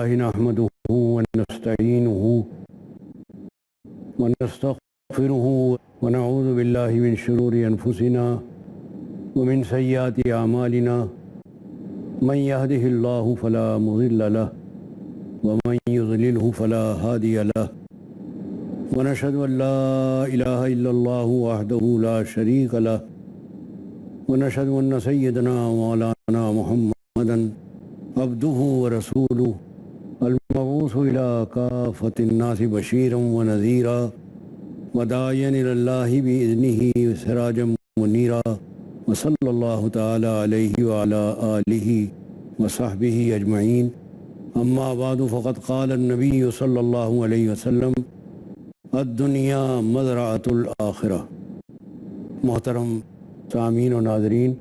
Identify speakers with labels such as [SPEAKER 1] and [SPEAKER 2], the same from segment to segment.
[SPEAKER 1] لله نحمده ونستعينه ونستغفره ونعوذ بالله من شرور أنفسنا ومن سيئات أعمالنا من يهده الله فلا مضل له ومن يضلله فلا هادي له ونشهد أن لا إله إلا الله وحده لا شريك له ونشهد أن سيدنا مولانا محمدا عبده ورسوله المبعوث إلى كافة الناس بشيرا ونذيرا وداعيا إلى الله بإذنه سراجا منيرا وصلى الله تعالى عليه وعلى آله وصحبه أجمعين أما بعد فقد قال النبي صلى الله عليه وسلم الدنیا مزرعۃ الآخرہ۔ محترم سامعین و ناظرین،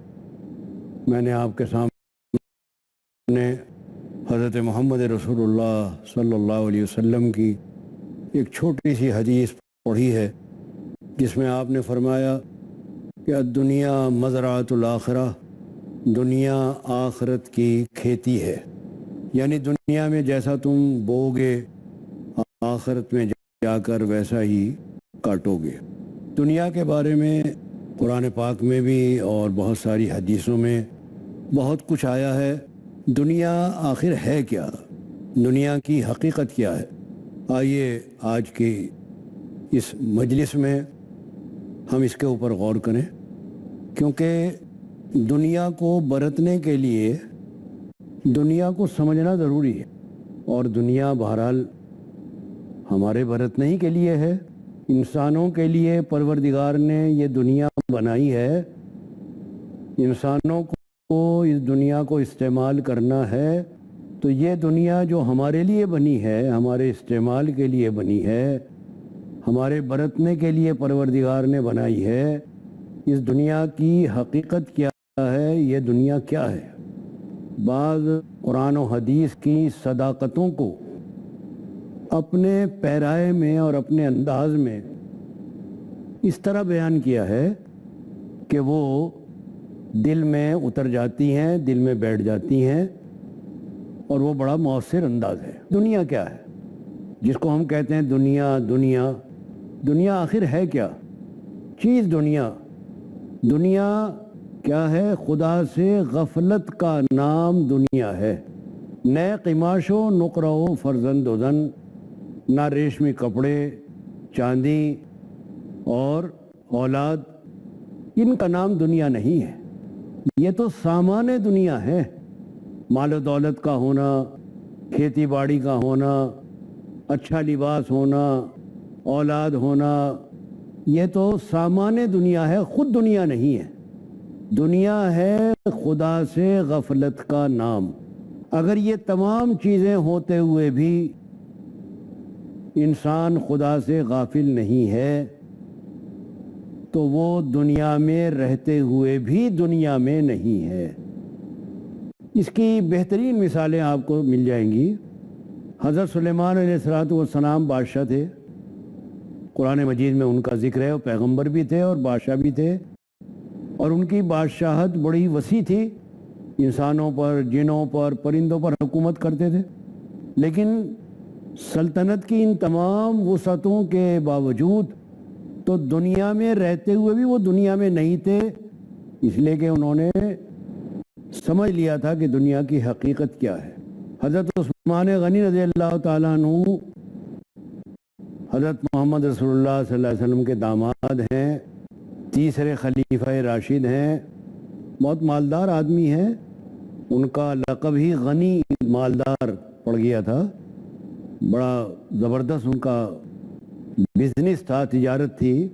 [SPEAKER 1] میں نے آپ کے سامنے حضرت محمد رسول اللہ صلی اللہ علیہ وسلم کی ایک چھوٹی سی حدیث پڑھی ہے جس میں آپ نے فرمایا کہ الدنیا مزرعۃ الآخرہ، دنیا آخرت کی کھیتی ہے، یعنی دنیا میں جیسا تم بوگے آخرت میں جا کر ویسا ہی کاٹو گے۔ دنیا کے بارے میں قرآن پاک میں بھی اور بہت ساری حدیثوں میں بہت کچھ آیا ہے۔ دنیا آخر ہے کیا؟ دنیا کی حقیقت کیا ہے؟ آئیے آج کی اس مجلس میں ہم اس کے اوپر غور کریں، کیونکہ دنیا کو برتنے کے لیے دنیا کو سمجھنا ضروری ہے، اور دنیا بہرحال ہمارے برتنے ہی کے لیے ہے، انسانوں کے لیے پروردگار نے یہ دنیا بنائی ہے۔ انسانوں کو اس دنیا کو استعمال کرنا ہے، تو یہ دنیا جو ہمارے لیے بنی ہے، ہمارے استعمال کے لیے بنی ہے، ہمارے برتنے کے لیے پروردگار نے بنائی ہے۔ اس دنیا کی حقیقت کیا ہے؟ یہ دنیا کیا ہے؟ بعض قرآن و حدیث کی صداقتوں کو اپنے پیرائے میں اور اپنے انداز میں اس طرح بیان کیا ہے کہ وہ دل میں اتر جاتی ہیں، دل میں بیٹھ جاتی ہیں، اور وہ بڑا مؤثر انداز ہے۔ دنیا کیا ہے جس کو ہم کہتے ہیں دنیا؟ دنیا آخر ہے کیا چیز؟ دنیا کیا ہے؟ خدا سے غفلت کا نام دنیا ہے۔ نئے قماش و نقرہ و فرزند و زن، نہ ریشمی کپڑے، چاندی اور اولاد، ان کا نام دنیا نہیں ہے۔ یہ تو سامان دنیا ہے۔ مال و دولت کا ہونا، کھیتی باڑی کا ہونا، اچھا لباس ہونا، اولاد ہونا، یہ تو سامان دنیا ہے، خود دنیا نہیں ہے۔ دنیا ہے خدا سے غفلت کا نام۔ اگر یہ تمام چیزیں ہوتے ہوئے بھی انسان خدا سے غافل نہیں ہے، تو وہ دنیا میں رہتے ہوئے بھی دنیا میں نہیں ہے۔ اس کی بہترین مثالیں آپ کو مل جائیں گی۔ حضرت سلیمان علیہ السلام بادشاہ تھے، قرآن مجید میں ان کا ذکر ہے، وہ پیغمبر بھی تھے اور بادشاہ بھی تھے، اور ان کی بادشاہت بڑی وسیع تھی، انسانوں پر، جنوں پر، پرندوں پر حکومت کرتے تھے۔ لیکن سلطنت کی ان تمام وسعتوں کے باوجود تو دنیا میں رہتے ہوئے بھی وہ دنیا میں نہیں تھے، اس لیے کہ انہوں نے سمجھ لیا تھا کہ دنیا کی حقیقت کیا ہے۔ حضرت عثمان غنی رضی اللہ تعالیٰ عنہ حضرت محمد رسول اللہ صلی اللہ علیہ وسلم کے داماد ہیں، تیسرے خلیفہ راشد ہیں، بہت مالدار آدمی ہیں۔ ان کا لقب ہی غنی مالدار پڑ گیا تھا۔ بڑا زبردست ان کا بزنس تھا، تجارت تھی،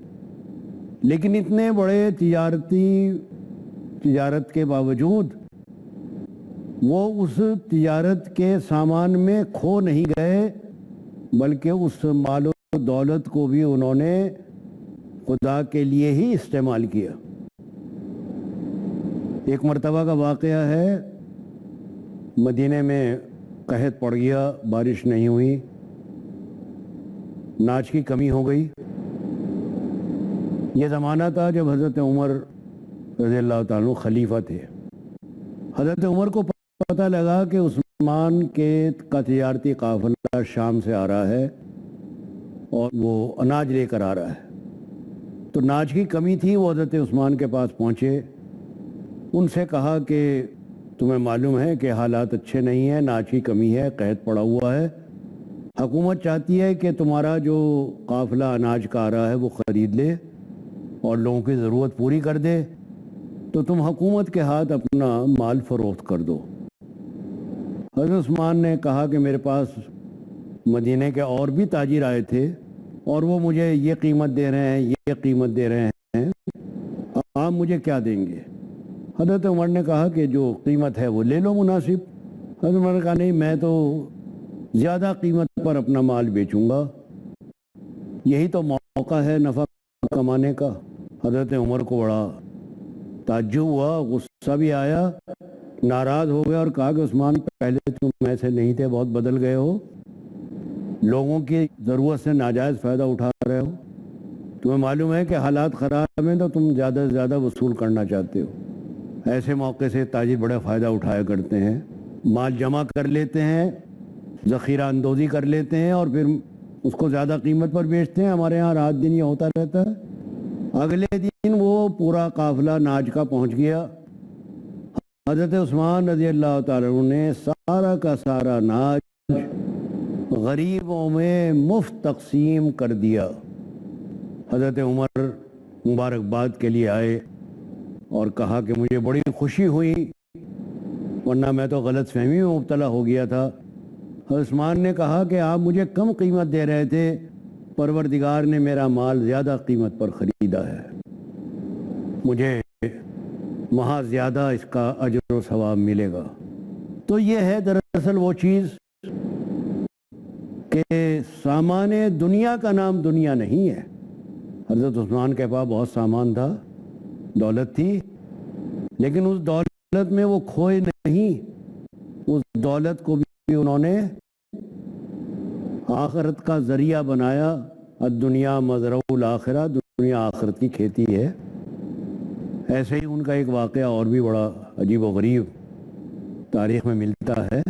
[SPEAKER 1] لیکن اتنے بڑے تجارت کے باوجود وہ اس تجارت کے سامان میں کھو نہیں گئے، بلکہ اس مال و دولت کو بھی انہوں نے خدا کے لیے ہی استعمال کیا۔ ایک مرتبہ کا واقعہ ہے، مدینے میں قحط پڑ گیا، بارش نہیں ہوئی، ناج کی کمی ہو گئی۔ یہ زمانہ تھا جب حضرت عمر رضی اللہ تعالیٰ عنہ خلیفہ تھے۔ حضرت عمر کو پتہ لگا کہ عثمان کا تجارتی قافلہ شام سے آ رہا ہے اور وہ اناج لے کر آ رہا ہے، تو اناج کی کمی تھی۔ وہ حضرت عثمان کے پاس پہنچے، ان سے کہا کہ تمہیں معلوم ہے کہ حالات اچھے نہیں ہیں، اناج کی کمی ہے، قحط پڑا ہوا ہے، حکومت چاہتی ہے کہ تمہارا جو قافلہ اناج کا آ رہا ہے وہ خرید لے اور لوگوں کی ضرورت پوری کر دے، تو تم حکومت کے ہاتھ اپنا مال فروخت کر دو۔ حضرت عثمان نے کہا کہ میرے پاس مدینہ کے اور بھی تاجر آئے تھے اور وہ مجھے یہ قیمت دے رہے ہیں، یہ قیمت دے رہے ہیں، آپ مجھے کیا دیں گے؟ حضرت عمر نے کہا کہ جو قیمت ہے وہ لے لو مناسب۔ حضرت عمر نے کہا نہیں، میں تو زیادہ قیمت پر اپنا مال بیچوں گا، یہی تو موقع ہے نفع کمانے کا۔ حضرت عمر کو بڑا تعجب ہوا، غصہ بھی آیا، ناراض ہو گیا اور کہا کہ عثمان پہلے تم ایسے نہیں تھے، بہت بدل گئے ہو، لوگوں کی ضرورت سے ناجائز فائدہ اٹھا رہے ہو، تمہیں معلوم ہے کہ حالات خراب ہیں تو تم زیادہ سے زیادہ وصول کرنا چاہتے ہو۔ ایسے موقع سے تاجر بڑا فائدہ اٹھایا کرتے ہیں، مال جمع کر لیتے ہیں، ذخیرہ اندوزی کر لیتے ہیں اور پھر اس کو زیادہ قیمت پر بیچتے ہیں۔ ہمارے ہاں رات دن یہ ہوتا رہتا ہے۔ اگلے دن وہ پورا قافلہ اناج کا پہنچ گیا۔ حضرت عثمان رضی اللہ تعالیٰ عنہ نے سارا کا سارا اناج غریبوں میں مفت تقسیم کر دیا۔ حضرت عمر مبارکباد کے لیے آئے اور کہا کہ مجھے بڑی خوشی ہوئی، ورنہ میں تو غلط فہمی میں مبتلا ہو گیا تھا۔ حضرت عثمان نے کہا کہ آپ مجھے کم قیمت دے رہے تھے، پروردگار نے میرا مال زیادہ قیمت پر خریدا ہے، مجھے وہاں زیادہ اس کا اجر و ثواب ملے گا۔ تو یہ ہے دراصل وہ چیز کہ سامان دنیا کا نام دنیا نہیں ہے۔ حضرت عثمان کے پاس بہت سامان تھا، دولت تھی، لیکن اس دولت میں وہ کھوئے نہیں، اس دولت کو بھی انہوں نے آخرت کا ذریعہ بنایا۔ الدنیا مزرع الآخرہ، دنیا آخرت کی کھیتی ہے۔ ایسے ہی ان کا ایک واقعہ اور بھی بڑا عجیب و غریب تاریخ میں ملتا ہے۔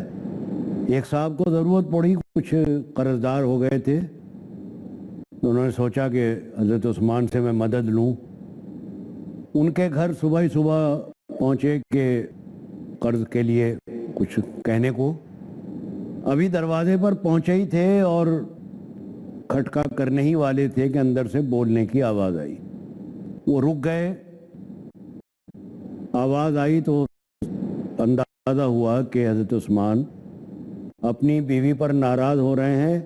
[SPEAKER 1] ایک صاحب کو ضرورت پڑی، کچھ قرض دار ہو گئے تھے، انہوں نے سوچا کہ حضرت عثمان سے میں مدد لوں۔ ان کے گھر صبح ہی صبح پہنچے کہ قرض کے لیے کچھ کہنے کو، ابھی دروازے پر پہنچے ہی تھے اور کھٹکا کرنے ہی والے تھے کہ اندر سے بولنے کی آواز آئی۔ وہ رک گئے، آواز آئی تو اندازہ ہوا کہ حضرت عثمان اپنی بیوی پر ناراض ہو رہے ہیں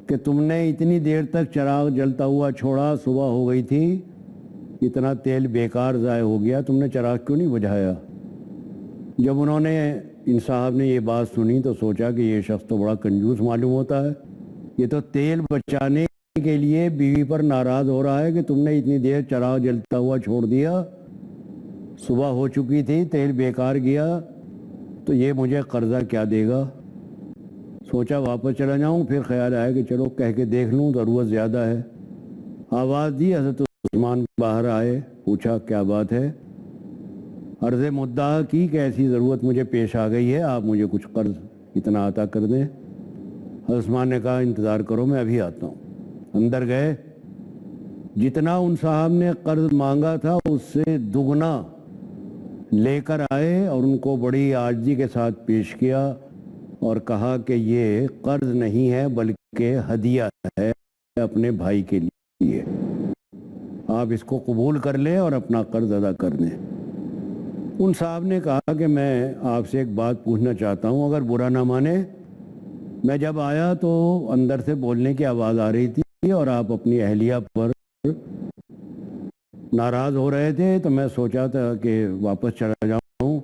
[SPEAKER 1] کہ تم نے اتنی دیر تک چراغ جلتا ہوا چھوڑا، صبح ہو گئی تھی، اتنا تیل بیکار ضائع ہو گیا، تم نے چراغ کیوں نہیں بجھایا؟ جب انہوں نے ان صاحب نے یہ بات سنی تو سوچا کہ یہ شخص تو بڑا کنجوس معلوم ہوتا ہے، یہ تو تیل بچانے کے لیے بیوی پر ناراض ہو رہا ہے کہ تم نے اتنی دیر چراغ جلتا ہوا چھوڑ دیا، صبح ہو چکی تھی، تیل بیکار گیا، تو یہ مجھے قرضہ کیا دے گا؟ سوچا واپس چلا جاؤں، پھر خیال آیا کہ چلو کہہ کے دیکھ لوں، ضرورت زیادہ ہے۔ آواز دی، حضرت عثمان باہر آئے، پوچھا کیا بات ہے؟ عرض مدعا کی کہ ایسی ضرورت مجھے پیش آ گئی ہے، آپ مجھے کچھ قرض اتنا عطا کر دیں۔ حضرت عثمان نے کہا انتظار کرو، میں ابھی آتا ہوں۔ اندر گئے، جتنا ان صاحب نے قرض مانگا تھا اس سے دگنا لے کر آئے اور ان کو بڑی عاجزی کے ساتھ پیش کیا اور کہا کہ یہ قرض نہیں ہے بلکہ ہدیہ ہے اپنے بھائی کے لیے، آپ اس کو قبول کر لیں اور اپنا قرض ادا کر دیں۔ ان صاحب نے کہا کہ میں آپ سے ایک بات پوچھنا چاہتا ہوں، اگر برا نہ مانے، میں جب آیا تو اندر سے بولنے کی آواز آ رہی تھی اور آپ اپنی اہلیہ پر ناراض ہو رہے تھے، تو میں سوچا تھا کہ واپس چلا جاؤں،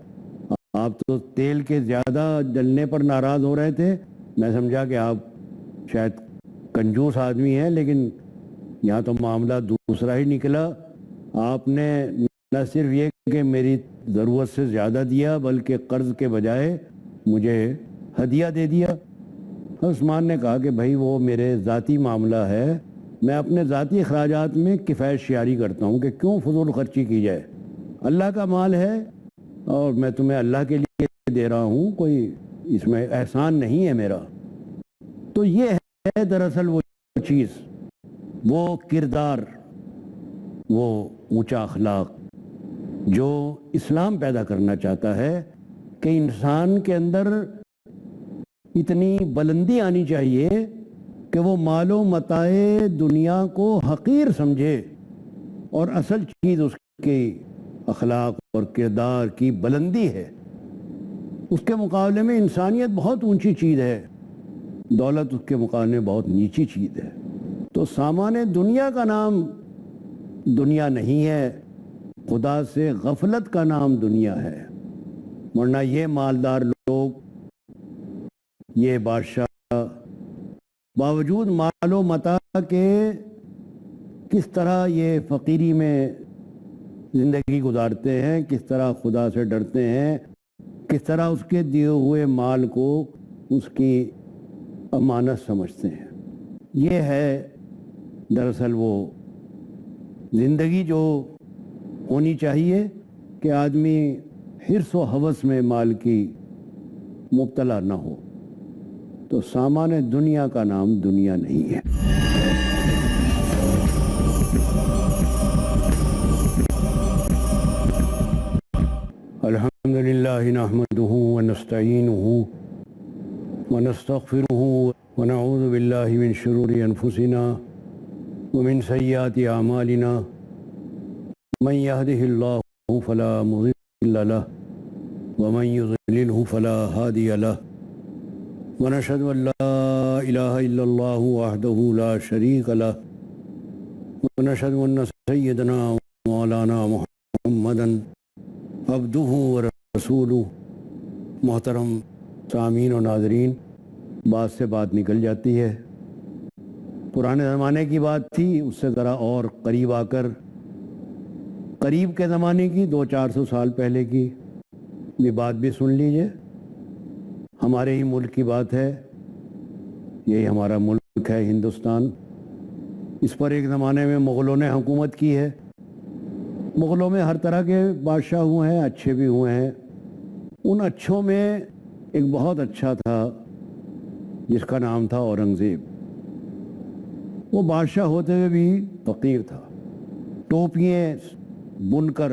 [SPEAKER 1] آپ تو تیل کے زیادہ جلنے پر ناراض ہو رہے تھے، میں سمجھا کہ آپ شاید کنجوس آدمی ہیں، لیکن یہاں تو معاملہ دوسرا ہی نکلا۔ آپ نے نہ صرف یہ کہ میری ضرورت سے زیادہ دیا بلکہ قرض کے بجائے مجھے ہدیہ دے دیا۔ عثمان نے کہا کہ بھائی وہ میرے ذاتی معاملہ ہے، میں اپنے ذاتی اخراجات میں کفایت شیاری کرتا ہوں کہ کیوں فضول خرچی کی جائے، اللہ کا مال ہے اور میں تمہیں اللہ کے لیے دے رہا ہوں، کوئی اس میں احسان نہیں ہے میرا. تو یہ ہے دراصل وہ چیز، وہ کردار، وہ اونچا اخلاق جو اسلام پیدا کرنا چاہتا ہے کہ انسان کے اندر اتنی بلندی آنی چاہیے کہ وہ مال و متاع دنیا کو حقیر سمجھے اور اصل چیز اس کے اخلاق اور کردار کی بلندی ہے. اس کے مقابلے میں انسانیت بہت اونچی چیز ہے، دولت اس کے مقابلے میں بہت نیچی چیز ہے. تو سامان دنیا کا نام دنیا نہیں ہے، خدا سے غفلت کا نام دنیا ہے. ورنہ یہ مالدار لوگ، یہ بادشاہ باوجود مال و متاع کے کس طرح یہ فقیری میں زندگی گزارتے ہیں، کس طرح خدا سے ڈرتے ہیں، کس طرح اس کے دیے ہوئے مال کو اس کی امانت سمجھتے ہیں. یہ ہے دراصل وہ زندگی جو ہونی چاہیے کہ آدمی حرص و ہوس میں مال کی مبتلا نہ ہو. تو سامان دنیا کا نام دنیا نہیں ہے. الحمد للہ نحمده ونستعینه ونستغفره ونعوذ باللہ من شرور انفسنا ومن سیئات اعمالنا من يهده الله فلا مضل له ومن يضلله فلا هادي له ونشهد ان لا اله الا الله وحده لا شريك له ونشهد ان سيدنا مولانا محمدا عبدہ ورسولہ. محترم سامعین و ناظرین، بات سے بات نکل جاتی ہے. پرانے زمانے کی بات تھی، اس سے ذرا اور قریب آ کر قریب کے زمانے کی 200-400 سال پہلے کی یہ بات بھی سن لیجئے. ہمارے ہی ملک کی بات ہے، یہی ہمارا ملک ہے ہندوستان. اس پر ایک زمانے میں مغلوں نے حکومت کی ہے. مغلوں میں ہر طرح کے بادشاہ ہوئے ہیں، اچھے بھی ہوئے ہیں. ان اچھوں میں ایک بہت اچھا تھا جس کا نام تھا اورنگزیب. وہ بادشاہ ہوتے ہوئے بھی فقیر تھا. ٹوپیاں بن کر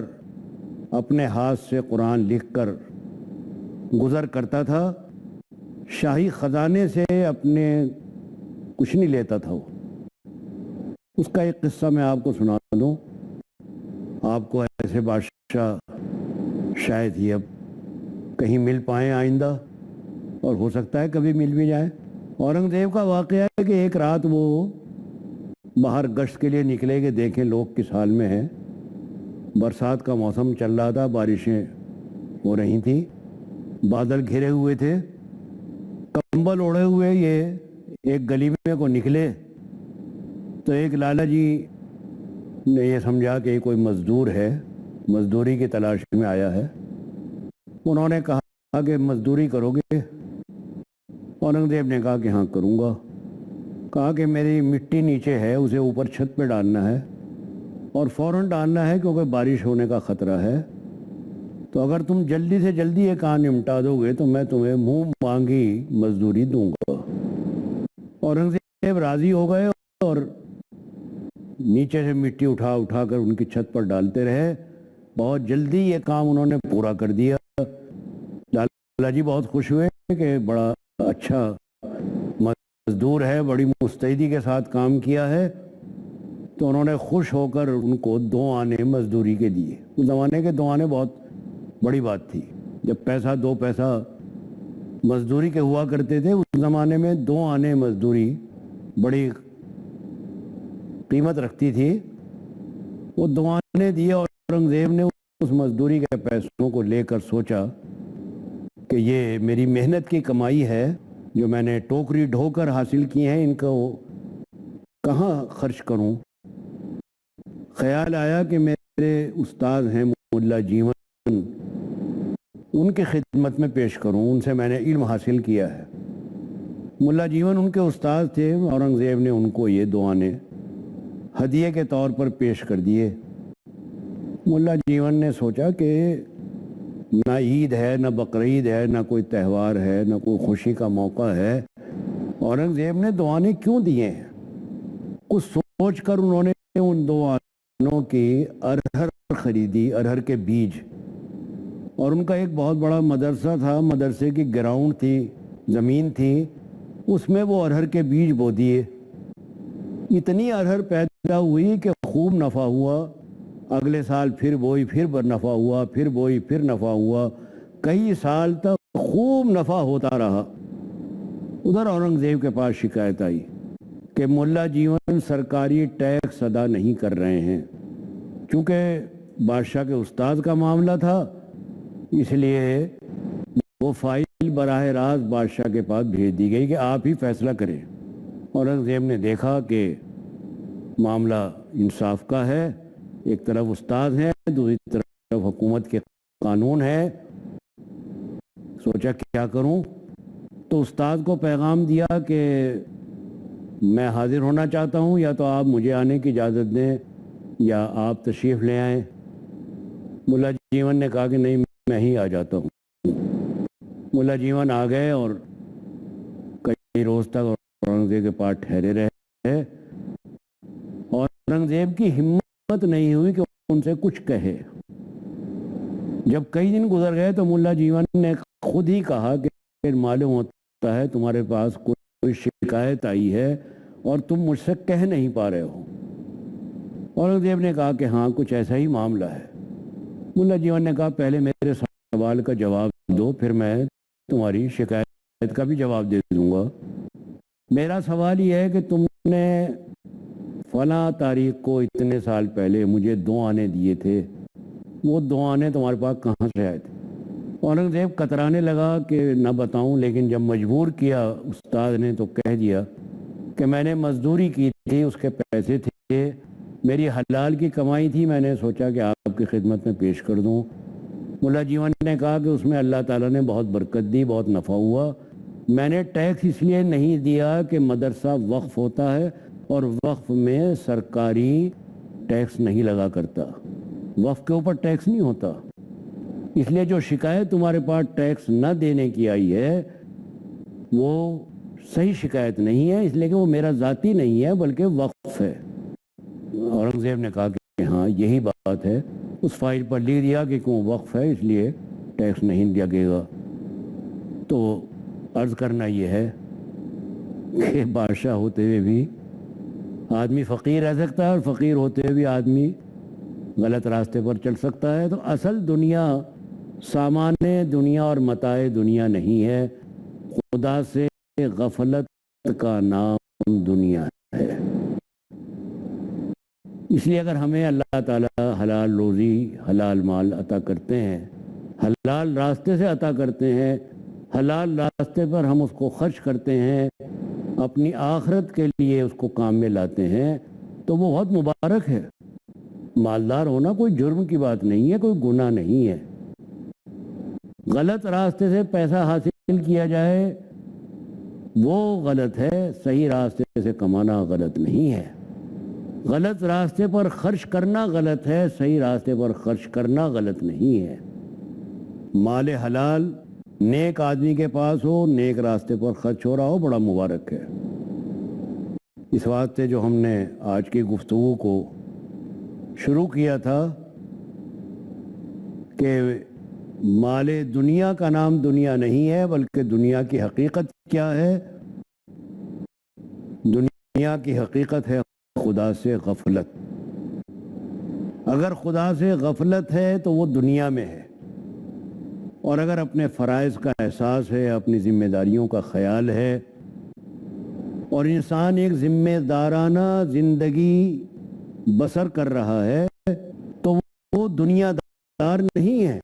[SPEAKER 1] اپنے ہاتھ سے قرآن لکھ کر گزر کرتا تھا. شاہی خزانے سے اپنے کچھ نہیں لیتا تھا وہ. اس کا ایک قصہ میں آپ کو سنا دوں. آپ کو ایسے بادشاہ شاید ہی اب کہیں مل پائیں آئندہ، اور ہو سکتا ہے کبھی مل بھی جائیں. اورنگزیب کا واقعہ ہے کہ ایک رات وہ باہر گشت کے لیے نکلے کہ دیکھیں لوگ کس حال میں ہیں. برسات کا موسم چل رہا تھا، بارشیں ہو رہی تھیں، بادل گھرے ہوئے تھے. کمبل اوڑھے ہوئے یہ ایک گلی میں کو نکلے تو ایک لالا جی نے یہ سمجھا کہ یہ کوئی مزدور ہے، مزدوری کی تلاش میں آیا ہے. انہوں نے کہا کہ مزدوری کرو گے؟ اورنگزیب نے کہا کہ ہاں کروں گا. کہا کہ میری مٹی نیچے ہے، اسے اوپر چھت پہ ڈالنا ہے اور فوراً ڈالنا ہے کیونکہ بارش ہونے کا خطرہ ہے. تو اگر تم جلدی سے جلدی یہ کام نمٹا دو گے تو میں تمہیں منہ مانگی مزدوری دوں گا. اورنگزیب راضی ہو گئے اور نیچے سے مٹی اٹھا اٹھا کر ان کی چھت پر ڈالتے رہے. بہت جلدی یہ کام انہوں نے پورا کر دیا. لالا جی بہت خوش ہوئے کہ بڑا اچھا مزدور ہے، بڑی مستعدی کے ساتھ کام کیا ہے. تو انہوں نے خوش ہو کر ان کو 2 آنے مزدوری کے دیے. اس زمانے کے 2 آنے بہت بڑی بات تھی. جب پیسہ 2 پیسہ مزدوری کے ہوا کرتے تھے، اس زمانے میں 2 آنے مزدوری بڑی قیمت رکھتی تھی. وہ 2 آنے دیے. اورنگزیب نے اس مزدوری کے پیسوں کو لے کر سوچا کہ یہ میری محنت کی کمائی ہے جو میں نے ٹوکری ڈھو کر حاصل کی ہیں، ان کو کہاں خرچ کروں. خیال آیا کہ میرے استاد ہیں ملا جیون، ان کی خدمت میں پیش کروں، ان سے میں نے علم حاصل کیا ہے. ملا جیون ان کے استاد تھے. اورنگزیب نے ان کو یہ 2 آنے ہدیے کے طور پر پیش کر دیے. ملا جیون نے سوچا کہ نہ عید ہے، نہ بقرعید ہے، نہ کوئی تہوار ہے، نہ کوئی خوشی کا موقع ہے، اورنگزیب نے دوانے کیوں دیے ہیں؟ کچھ سوچ کر انہوں نے ان دوانوں کی ارہر خریدی، ارہر کے بیج، اور ان کا ایک بہت بڑا مدرسہ تھا، مدرسے کی گراؤنڈ تھی، زمین تھی، اس میں وہ ارہر کے بیج بو دیے۔ اتنی ارہر پیدا ہوئی کہ خوب نفع ہوا، اگلے سال پھر بوئی، پھر نفع ہوا، پھر بوئی، پھر نفع ہوا، کئی سال تک خوب نفع ہوتا رہا۔ ادھر اورنگزیب کے پاس شکایت آئی کہ ملا جیون سرکاری ٹیکس ادا نہیں کر رہے ہیں۔ چونکہ بادشاہ کے استاد کا معاملہ تھا، اس لیے وہ فائل براہ راست بادشاہ کے پاس بھیج دی گئی کہ آپ ہی فیصلہ کریں۔ اورنگزیب نے دیکھا کہ معاملہ انصاف کا ہے، ایک طرف استاد ہے، دوسری طرف حکومت کے قانون ہے، سوچا کیا کروں؟ تو استاد کو پیغام دیا کہ میں حاضر ہونا چاہتا ہوں، یا تو آپ مجھے آنے کی اجازت دیں یا آپ تشریف لے آئیں۔ ملا جیون نے کہا کہ نہیں، میں ہی آ جاتا ہوں۔ ملا جیون آ گئے اور کئی روز تک اورنگزیب کے پاس ٹھہرے رہے، اور اورنگزیب کی ہمت نہیں ہوئی کہ ان سے کچھ کہے۔ جب کئی دن گزر گئے تو ملا جیون نے خود ہی کہا کہ معلوم ہوتا ہے تمہارے پاس کوئی شکایت آئی ہے اور تم مجھ سے کہہ نہیں پا رہے ہو۔ اورنگزیب نے کہا کہ ہاں، کچھ ایسا ہی معاملہ ہے۔ ملا جیون نے کہا پہلے میرے سوال کا جواب دو، پھر میں تمہاری شکایت کا بھی جواب دے دوں گا۔ میرا سوال یہ ہے کہ تم نے فلاں تاریخ کو اتنے سال پہلے مجھے 2 آنے دیے تھے، وہ 2 آنے تمہارے پاس کہاں سے آئے تھے؟ اورنگزیب کترانے لگا کہ نہ بتاؤں، لیکن جب مجبور کیا استاد نے تو کہہ دیا کہ میں نے مزدوری کی تھی، اس کے پیسے تھے، میری حلال کی کمائی تھی، میں نے سوچا کہ آپ کی خدمت میں پیش کر دوں۔ ملا جیون نے کہا کہ اس میں اللہ تعالیٰ نے بہت برکت دی، بہت نفع ہوا۔ میں نے ٹیکس اس لیے نہیں دیا کہ مدرسہ وقف ہوتا ہے اور وقف میں سرکاری ٹیکس نہیں لگا کرتا، وقف کے اوپر ٹیکس نہیں ہوتا، اس لیے جو شکایت تمہارے پاس ٹیکس نہ دینے کی آئی ہے وہ صحیح شکایت نہیں ہے، اس لیے کہ وہ میرا ذاتی نہیں ہے بلکہ وقف ہے۔ اورنگزیب نے کہا کہ ہاں یہی بات ہے، اس فائل پر لکھ دیا کہ کیوں وقف ہے اس لیے ٹیکس نہیں دیا گئے گا۔ تو عرض کرنا یہ ہے کہ بادشاہ ہوتے ہوئے بھی آدمی فقیر رہ سکتا ہے، اور فقیر ہوتے ہوئے بھی آدمی غلط راستے پر چل سکتا ہے۔ تو اصل دنیا سامان دنیا اور متاع دنیا نہیں ہے، خدا سے غفلت کا نام دنیا ہے۔ اس لیے اگر ہمیں اللہ تعالیٰ حلال روزی، حلال مال عطا کرتے ہیں، حلال راستے سے عطا کرتے ہیں، حلال راستے پر ہم اس کو خرچ کرتے ہیں، اپنی آخرت کے لیے اس کو کام میں لاتے ہیں، تو وہ بہت مبارک ہے۔ مالدار ہونا کوئی جرم کی بات نہیں ہے، کوئی گناہ نہیں ہے۔ غلط راستے سے پیسہ حاصل کیا جائے وہ غلط ہے، صحیح راستے سے کمانا غلط نہیں ہے۔ غلط راستے پر خرچ کرنا غلط ہے، صحیح راستے پر خرچ کرنا غلط نہیں ہے۔ مال حلال نیک آدمی کے پاس ہو، نیک راستے پر خرچ ہو رہا ہو، بڑا مبارک ہے۔ اس واسطے جو ہم نے آج کی گفتگو کو شروع کیا تھا کہ مال دنیا کا نام دنیا نہیں ہے، بلکہ دنیا کی حقیقت کیا ہے؟ دنیا کی حقیقت ہے خدا سے غفلت۔ اگر خدا سے غفلت ہے تو وہ دنیا میں ہے، اور اگر اپنے فرائض کا احساس ہے، اپنی ذمہ داریوں کا خیال ہے، اور انسان ایک ذمہ دارانہ زندگی بسر کر رہا ہے، تو وہ دنیا دار نہیں ہے۔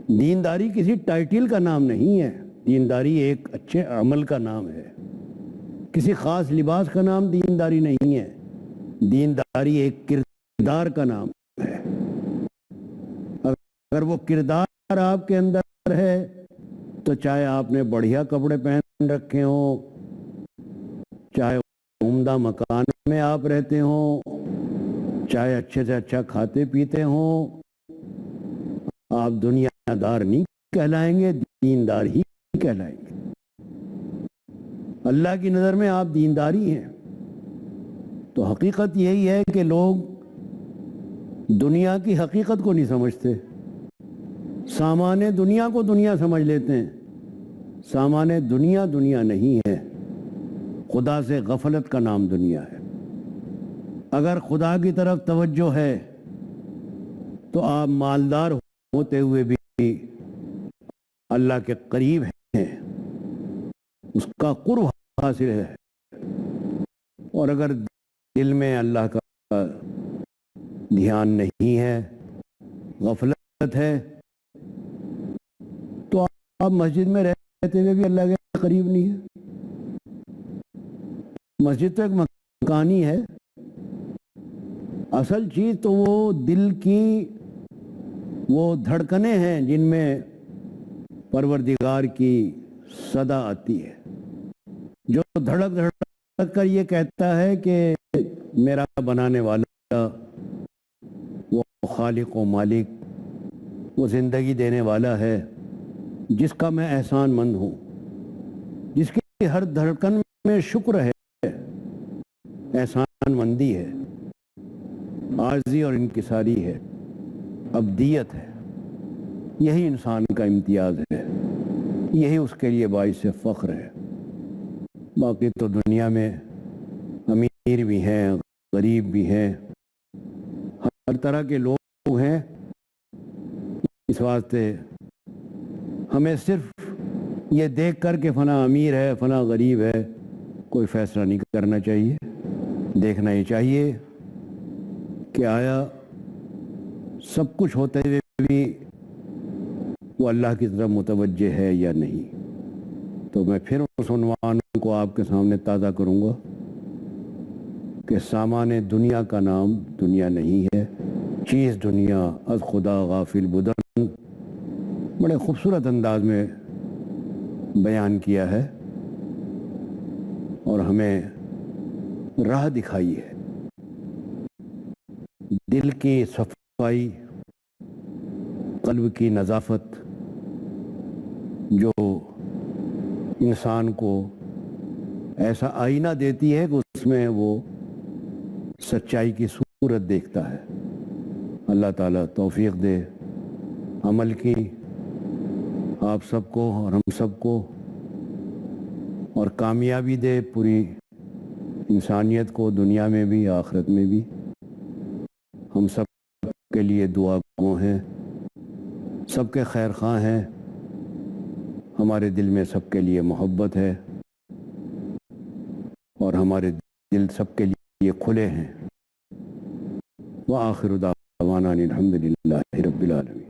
[SPEAKER 1] دینداری کسی ٹائٹل کا نام نہیں ہے، دینداری ایک اچھے عمل کا نام ہے، کسی خاص لباس کا نام دینداری نہیں ہے، دینداری ایک کردار کا نام ہے۔ اگر وہ کردار آپ کے اندر ہے تو چاہے آپ نے بڑھیا کپڑے پہن رکھے ہوں، چاہے عمدہ مکان میں آپ رہتے ہوں، چاہے اچھے سے اچھا کھاتے پیتے ہوں، آپ دنیا دار نہیں کہلائیں گے، دیندار ہی کہلائیں گے۔ اللہ کی نظر میں آپ دینداری ہیں۔ تو حقیقت یہی ہے کہ لوگ دنیا کی حقیقت کو نہیں سمجھتے، سامان دنیا کو دنیا سمجھ لیتے ہیں۔ سامان دنیا دنیا نہیں ہے، خدا سے غفلت کا نام دنیا ہے۔ اگر خدا کی طرف توجہ ہے تو آپ مالدار ہوتے ہوئے بھی اللہ کے قریب ہیں، اس کا قرب حاصل ہے۔ اور اگر دل میں اللہ کا دھیان نہیں ہے، غفلت ہے، تو آپ مسجد میں رہتے ہوئے بھی اللہ کے قریب نہیں ہے۔ مسجد تو ایک مکانی ہے، اصل چیز تو وہ دل کی وہ دھڑکنیں ہیں جن میں پروردگار کی صدا آتی ہے، جو دھڑک دھڑک کر یہ کہتا ہے کہ میرا بنانے والا، وہ خالق و مالک، وہ زندگی دینے والا ہے، جس کا میں احسان مند ہوں، جس کی ہر دھڑکن میں شکر ہے، احسان مندی ہے، عاجزی اور انکساری ہے، عبدیت ہے۔ یہی انسان کا امتیاز ہے، یہی اس کے لیے باعث فخر ہے۔ باقی تو دنیا میں امیر بھی ہیں، غریب بھی ہیں، ہر طرح کے لوگ ہیں۔ اس واسطے ہمیں صرف یہ دیکھ کر کہ فلاں امیر ہے، فلاں غریب ہے، کوئی فیصلہ نہیں کرنا چاہیے۔ دیکھنا یہ چاہیے کہ آیا سب کچھ ہوتے ہوئے بھی وہ اللہ کی طرف متوجہ ہے یا نہیں۔ تو میں پھر اس عنوان کو آپ کے سامنے تازہ کروں گا کہ سامان دنیا کا نام دنیا نہیں ہے، چیز دنیا از خدا غافل بدن، بڑے خوبصورت انداز میں بیان کیا ہے اور ہمیں راہ دکھائی ہے۔ دل کی صفائی، قلب کی نظافت جو انسان کو ایسا آئینہ دیتی ہے کہ اس میں وہ سچائی کی صورت دیکھتا ہے۔ اللہ تعالیٰ توفیق دے عمل کی آپ سب کو اور ہم سب کو، اور کامیابی دے پوری انسانیت کو، دنیا میں بھی آخرت میں بھی۔ ہم سب کے لیے دعا گو ہیں، سب کے خیر خواہ ہیں، ہمارے دل میں سب کے لیے محبت ہے اور ہمارے دل سب کے لیے کھلے ہیں۔ وآخر دعوانا الحمد للہ رب العالمین۔